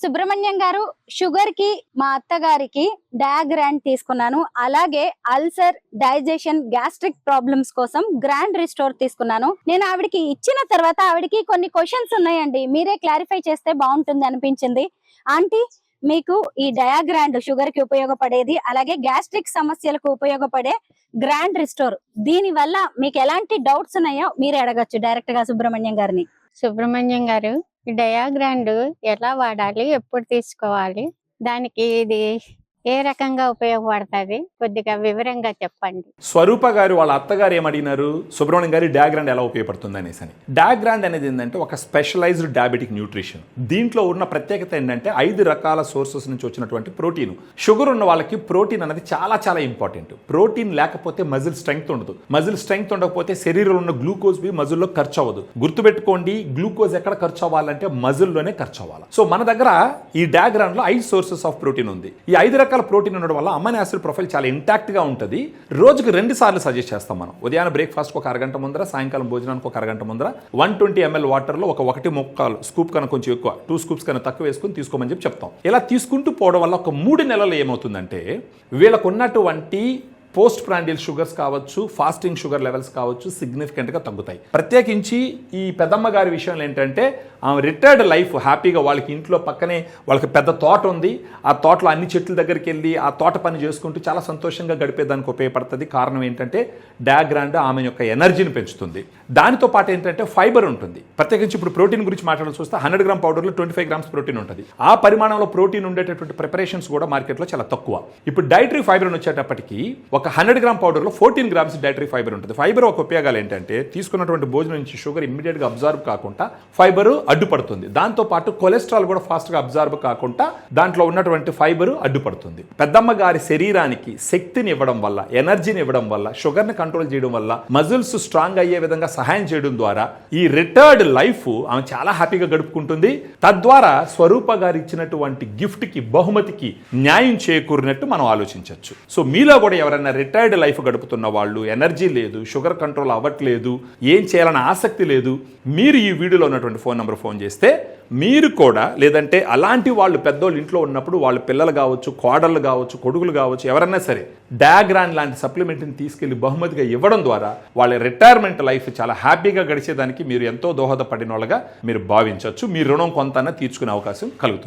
సుబ్రహ్మణ్యం గారు, షుగర్ కి మా అత్తగారికి డయాగ్రాండ్ తీసుకున్నాను. అలాగే అల్సర్, డైజెషన్, గ్యాస్ట్రిక్ ప్రాబ్లమ్స్ కోసం గ్రాండ్ రిస్టోర్ తీసుకున్నాను. నేను ఆవిడకి ఇచ్చిన తర్వాత ఆవిడకి కొన్ని క్వశ్చన్స్ ఉన్నాయండి, మీరే క్లారిఫై చేస్తే బాగుంటుంది అనిపించింది. ఆంటీ, మీకు ఈ డయాగ్రాండ్ షుగర్ కి ఉపయోగపడేది, అలాగే గ్యాస్ట్రిక్ సమస్యలకు ఉపయోగపడే గ్రాండ్ రిస్టోర్, దీని వల్ల మీకు ఎలాంటి డౌట్స్ ఉన్నాయో మీరే అడగచ్చు డైరెక్ట్ గా సుబ్రహ్మణ్యం గారిని. సుబ్రహ్మణ్యం గారు, ఈ డయాగ్రాండ్ ఎలా వాడాలి, ఎప్పుడు తీసుకోవాలి, దానికి ఇది ఏ రకంగా ఉపయోగపడుతుంది, కొద్దిగా వివరంగా చెప్పండి. స్వరూప గారు వాళ్ళ అత్తగారు ఏమడిగినారు, సుబ్రహ్మణ్యం గారి డయాగ్రాండ్ ఎలా ఉపయోగపడుతుంది అనేసి అని. డయాగ్రాండ్ అనేది ఏంటంటే ఒక స్పెషలైజ్డ్ డయాబెటిక్ న్యూట్రిషన్. దీంట్లో ఉన్న ప్రత్యేకత ఏంటంటే 5 రకాల సోర్సెస్ నుంచి వచ్చినటువంటి ప్రోటీన్. షుగర్ ఉన్న వాళ్ళకి ప్రోటీన్ అనేది చాలా చాలా ఇంపార్టెంట్. ప్రోటీన్ లేకపోతే మజిల్ స్ట్రెంగ్త్ ఉండదు. మజిల్ స్ట్రెంగ్త్ ఉండకపోతే శరీరంలో ఉన్న గ్లూకోజ్ మజిల్లో ఖర్చు అవ్వదు. గుర్తుపెట్టుకోండి, గ్లూకోజ్ ఎక్కడ ఖర్చు అవ్వాలంటే మజిల్లోనే ఖర్చు అవ్వాలి. సో మన దగ్గర ఈ డయాగ్రాండ్ లో 5 సోర్సెస్ ఆఫ్ ప్రోటీన్ ఉంది. ఈ 5 రకాల ప్రోటీన్ ఉండడం వల్ల అమైనో యాసిడ్ ప్రొఫైల్ చాలా ఇంటాక్ట్ గా ఉంటుంది. రోజుకి 2 సార్లు సజెస్ట్ చేస్తాం మనం. ఉదయాన్నే బ్రేక్ఫాస్ట్ ఒక అరగంట ముందర, సాయంకాలం భోజనానికి ఒక అరగంట ముందర 120 ml వాటర్ లో ఒక 1 స్కూప్ కన్నా కొంచెం ఎక్కువ, 2 స్కూప్స్ కన్నా తక్కువ వేసుకుని తీసుకోమని చెప్తాం. ఇలా తీసుకుంటూ పోవడం వల్ల ఒక 3 నెలలు ఏమవుతుందంటే వీళ్ళకు ఉన్నటువంటి పోస్ట్ ప్రాండియల్ షుగర్స్ కావచ్చు, ఫాస్టింగ్ షుగర్ లెవెల్స్ కావచ్చు, సిగ్నిఫికెంట్గా తగ్గుతాయి. ప్రత్యేకించి ఈ పెద్దమ్మ గారి విషయంలో ఏంటంటే ఆమె రిటైర్డ్ లైఫ్ హ్యాపీగా, వాళ్ళకి ఇంట్లో పక్కనే వాళ్ళకి పెద్ద తోట ఉంది. ఆ తోటలో అన్ని చెట్ల దగ్గరికి వెళ్ళి ఆ తోట పని చేసుకుంటూ చాలా సంతోషంగా గడిపేదానికి ఉపయోగపడుతుంది. కారణం ఏంటంటే డయాగ్రాండ్ ఆమె యొక్క ఎనర్జీని పెంచుతుంది. దానితో పాటు ఏంటంటే ఫైబర్ ఉంటుంది. ప్రత్యేకించి ఇప్పుడు ప్రోటీన్ గురించి మాట్లాడాల్సి వస్తే 100 గ్రామ్ పౌడర్లో 25 గ్రామ్స్ ప్రోటీన్ ఉంటుంది. ఆ పరిమాణంలో ప్రోటీన్ ఉండేటటువంటి ప్రిపరేషన్స్ కూడా మార్కెట్లో చాలా తక్కువ. ఇప్పుడు డైటరీ ఫైబర్ వచ్చేటప్పటికి ఒక 100 గ్రామ్ పౌడర్లో 14 గ్రామ్స్ డైటరీ ఫైబర్ ఉంటుంది. ఫైబర్ ఒక ఉపయోగాలు ఏంటంటే తీసుకున్నటువంటి భోజనం నుంచి షుగర్ ఇమ్మీడియట్గా అబ్జార్బ్ కాకుండా ఫైబర్ అడ్డుపడుతుంది. దాంతోపాటు కొలెస్ట్రాల్ కూడా ఫాస్ట్గా అబ్జార్బ్ కాకుండా దాంట్లో ఉన్నటువంటి ఫైబర్ అడ్డుపడుతుంది. పెద్దమ్మ గారి శరీరానికి శక్తిని ఇవ్వడం వల్ల, ఎనర్జీని ఇవ్వడం వల్ల, షుగర్ని కంట్రోల్ చేయడం వల్ల, మజిల్స్ స్ట్రాంగ్ అయ్యే విధంగా సహాయం చేయడం ద్వారా ఈ రిటైర్డ్ లైఫ్ ఆమె చాలా హ్యాపీగా గడుపుకుంటుంది. తద్వారా స్వరూప గారు ఇచ్చినటువంటి గిఫ్ట్కి, బహుమతికి న్యాయం చేకూరినట్టు మనం ఆలోచించవచ్చు. సో మీలో కూడా ఎవరైనా రిటైర్డ్ లైఫ్ గడుపుతున్న వాళ్ళు, ఎనర్జీ లేదు, షుగర్ కంట్రోల్ అవ్వట్లేదు, ఏం చేయాలన్న ఆసక్తి లేదు, మీరు ఈ వీడియోలో ఉన్నటువంటి ఫోన్ నెంబర్ ఫోన్ చేస్తే మీరు కూడా, లేదంటే అలాంటి వాళ్ళు పెద్దోళ్ళు ఇంట్లో ఉన్నప్పుడు వాళ్ళ పిల్లలు కావచ్చు, కోడళ్ళు కావచ్చు, కొడుకులు కావచ్చు, ఎవరన్నా సరే డయాగ్రాండ్ లాంటి సప్లిమెంట్ని తీసుకెళ్లి బహుమతిగా ఇవ్వడం ద్వారా వాళ్ళ రిటైర్మెంట్ లైఫ్ చాలా హ్యాపీగా గడిచేదానికి మీరు ఎంతో దోహదపడిన వాళ్ళగా మీరు భావించవచ్చు. మీ రుణం కొంత తీర్చుకునే అవకాశం కలుగుతుంది.